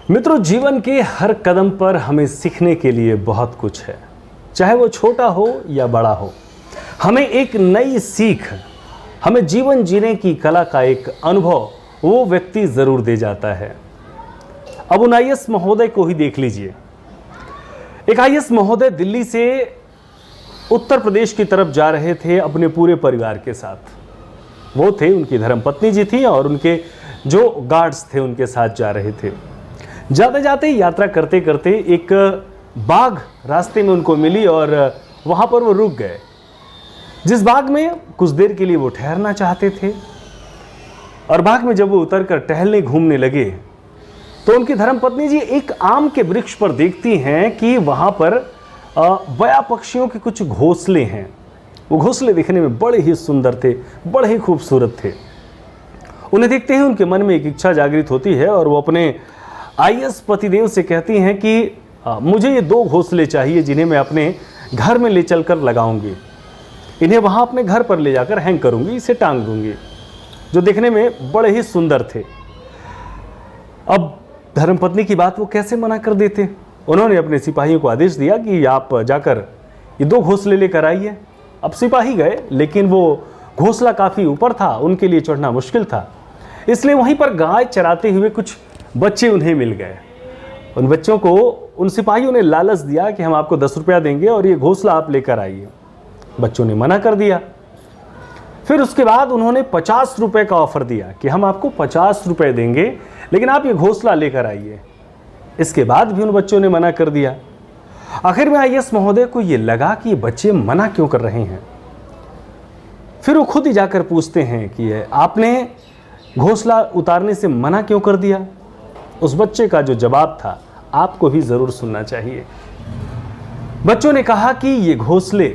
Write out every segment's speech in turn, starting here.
मित्रों, जीवन के हर कदम पर हमें सीखने के लिए बहुत कुछ है, चाहे वो छोटा हो या बड़ा हो। हमें एक नई सीख, हमें जीवन जीने की कला का एक अनुभव वो व्यक्ति जरूर दे जाता है। अब उन आईएएस महोदय को ही देख लीजिए। एक आईएएस महोदय दिल्ली से उत्तर प्रदेश की तरफ जा रहे थे अपने पूरे परिवार के साथ। वो थे, उनकी धर्मपत्नी जी थी और उनके जो गार्ड्स थे उनके साथ जा रहे थे। जाते जाते यात्रा करते करते एक बाघ रास्ते में उनको मिली और वहां पर वो रुक गए। जिस बाग में कुछ देर के लिए वो ठहरना चाहते थे और बाग में जब वो उतरकर टहलने घूमने लगे तो उनकी धर्मपत्नी जी एक आम के वृक्ष पर देखती हैं कि वहां पर बया पक्षियों के कुछ घोंसले हैं। वो घोंसले दिखने में बड़े ही सुंदर थे, बड़े ही खूबसूरत थे। उन्हें देखते ही उनके मन में एक इच्छा जागृत होती है और वो अपने आईएएस पतिदेव से कहती हैं कि मुझे ये 2 घोंसले चाहिए जिन्हें मैं अपने घर में ले चलकर लगाऊंगी। इन्हें वहां अपने घर पर ले जाकर हैंग करूंगी, इसे टांग दूंगी, जो देखने में बड़े ही सुंदर थे। अब धर्मपत्नी की बात वो कैसे मना कर देते। उन्होंने अपने सिपाहियों को आदेश दिया कि आप जाकर ये 2 घोंसले लेकर आइए। अब सिपाही गए, लेकिन वो घोंसला काफी ऊपर था, उनके लिए चढ़ना मुश्किल था। इसलिए वहीं पर गाय चराते हुए कुछ बच्चे उन्हें मिल गए। उन बच्चों को उन सिपाहियों ने लालच दिया कि हम आपको 10 रुपया देंगे और ये घोंसला आप लेकर आइए। बच्चों ने मना कर दिया। फिर उसके बाद उन्होंने 50 रुपए का ऑफर दिया कि हम आपको 50 रुपए देंगे, लेकिन आप ये घोंसला लेकर आइए। इसके बाद भी उन बच्चों ने मना कर दिया। आखिर में आईएएस महोदय को ये लगा कि ये बच्चे मना क्यों कर रहे हैं। फिर वो खुद ही जाकर पूछते हैं कि आपने घोंसला उतारने से मना क्यों कर दिया। उस बच्चे का जो जवाब था आपको भी जरूर सुनना चाहिए। बच्चों ने कहा कि ये घोंसले,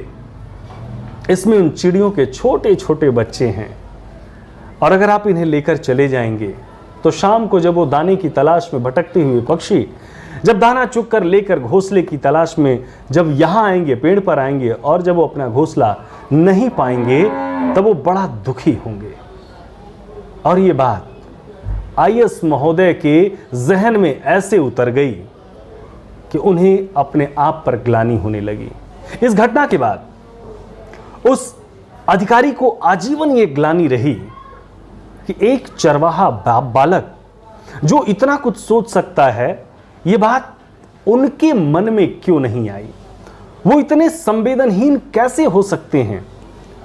इसमें उन चिड़ियों के छोटे छोटे बच्चे हैं और अगर आप इन्हें लेकर चले जाएंगे तो शाम को जब वो दाने की तलाश में भटकते हुए पक्षी जब दाना चुग कर लेकर घोंसले की तलाश में जब यहां आएंगे, पेड़ पर आएंगे, और जब वो अपना घोंसला नहीं पाएंगे तब वो बड़ा दुखी होंगे। और ये बात आईएएस महोदय के जहन में ऐसे उतर गई कि उन्हें अपने आप पर ग्लानि होने लगी। इस घटना के बाद उस अधिकारी को आजीवन ये ग्लानि रही कि एक चरवाहा बालक जो इतना कुछ सोच सकता है, ये बात उनके मन में क्यों नहीं आई। वो इतने संवेदनहीन कैसे हो सकते हैं।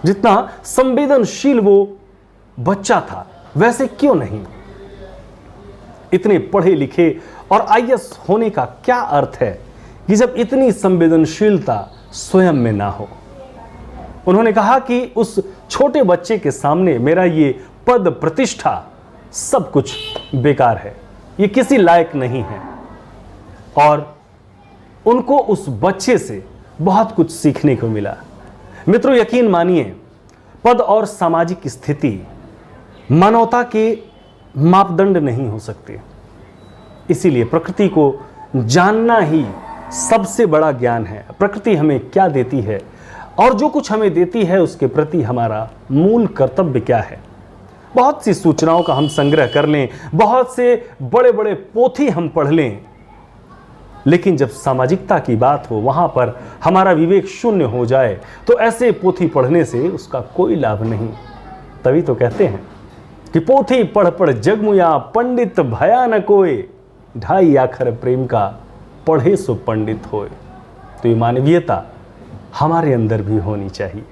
जितना संवेदनशील वो बच्चा था वैसे क्यों नहीं। इतने पढ़े लिखे और आईएएस होने का क्या अर्थ है कि जब इतनी संवेदनशीलता स्वयं में ना हो। उन्होंने कहा कि उस छोटे बच्चे के सामने मेरा ये पद, प्रतिष्ठा, सब कुछ बेकार है, ये किसी लायक नहीं है। और उनको उस बच्चे से बहुत कुछ सीखने को मिला। मित्रों, यकीन मानिए, पद और सामाजिक स्थिति मानवता के मापदंड नहीं हो सकते। इसीलिए प्रकृति को जानना ही सबसे बड़ा ज्ञान है। प्रकृति हमें क्या देती है और जो कुछ हमें देती है उसके प्रति हमारा मूल कर्तव्य क्या है। बहुत सी सूचनाओं का हम संग्रह कर लें, बहुत से बड़े बड़े पोथी हम पढ़ लें, लेकिन जब सामाजिकता की बात हो, वहां पर हमारा विवेक शून्य हो जाए तो ऐसे पोथी पढ़ने से उसका कोई लाभ नहीं। तभी तो कहते हैं कि पोथी पढ़ पढ़ जगमुया, पंडित भया न कोय, 2.5 आखर प्रेम का पढ़े सो पंडित होए। तो ये मानवीयता हमारे अंदर भी होनी चाहिए।